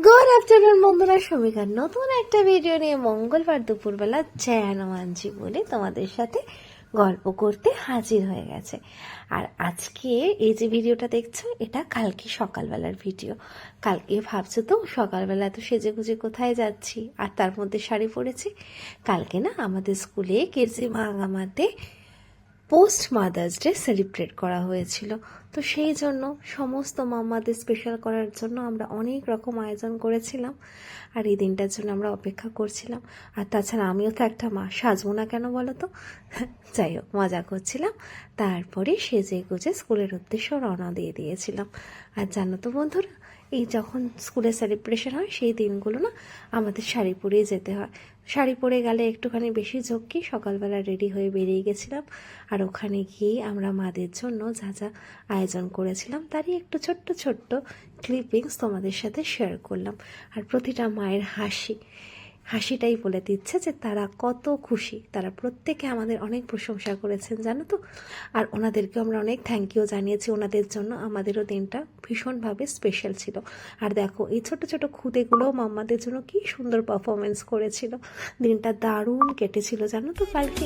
Good afternoon বন্ধুরা, সমিকার নতুন একটা ভিডিও নিয়ে মঙ্গলবার দুপুরবেলা জ্যানো মানছি বলে তোমাদের সাথে গল্প করতে হাজির হয়ে গেছে। আর আজকে এই যে ভিডিওটা দেখছো, এটা কালকে সকালবেলার ভিডিও। কালকে ভাবছো তো সকালবেলা তো সেজে গুজে কোথায় যাচ্ছি, আর তার মধ্যে শাড়ি পরেছি। কালকে না আমাদের স্কুলে কেজি মাগামাতে পোস্ট মাদার্স ডে সেলিব্রেট করা হয়েছিল। তো সেই জন্য সমস্ত মাম্মাদের স্পেশাল করার জন্য আমরা অনেক রকম আয়োজন করেছিলাম, আর এই দিনটার জন্য আমরা অপেক্ষা করছিলাম। আর তাছাড়া আমিও তো একটা মা, সাজবো না কেন বলো তো? যাই হোক, মজা করছিলাম। তারপরে সেজে গুজে স্কুলের উদ্দেশ্যে রওনা দিয়ে দিয়েছিলাম। আর জানো তো বন্ধুরা, এই যখন স্কুলে সেলিব্রেশন হয় সেই দিনগুলো না আমাদের শাড়ি পরেই যেতে হয়। শাড়ি পরে গেলে একটুখানি বেশি ঝক্কি। সকালবেলা রেডি হয়ে বেরিয়ে গেছিলাম, আর ওখানে গিয়ে আমরা মাদের জন্য যা যা আয়োজন করেছিলাম তারই একটু ছোট্ট ছোট্ট ক্লিপিংস তোমাদের সাথে শেয়ার করলাম। আর প্রতিটা মায়ের হাসিটাই বলে দিচ্ছে যে তারা কত খুশি। তারা প্রত্যেকে আমাদের অনেক প্রশংসা করেছেন, জানো তো। আর ওনাদেরকে আমরা অনেক থ্যাংক ইউ জানিয়েছি। ওনাদের জন্য আমাদেরও দিনটা ভীষণভাবে স্পেশাল ছিল। আর দেখো, এই ছোট ছোট খুদেগুলোও মাম্মাদের জন্য কি সুন্দর পারফরমেন্স করেছিল। দিনটা দারুণ কেটেছিল জানো তো কালকে।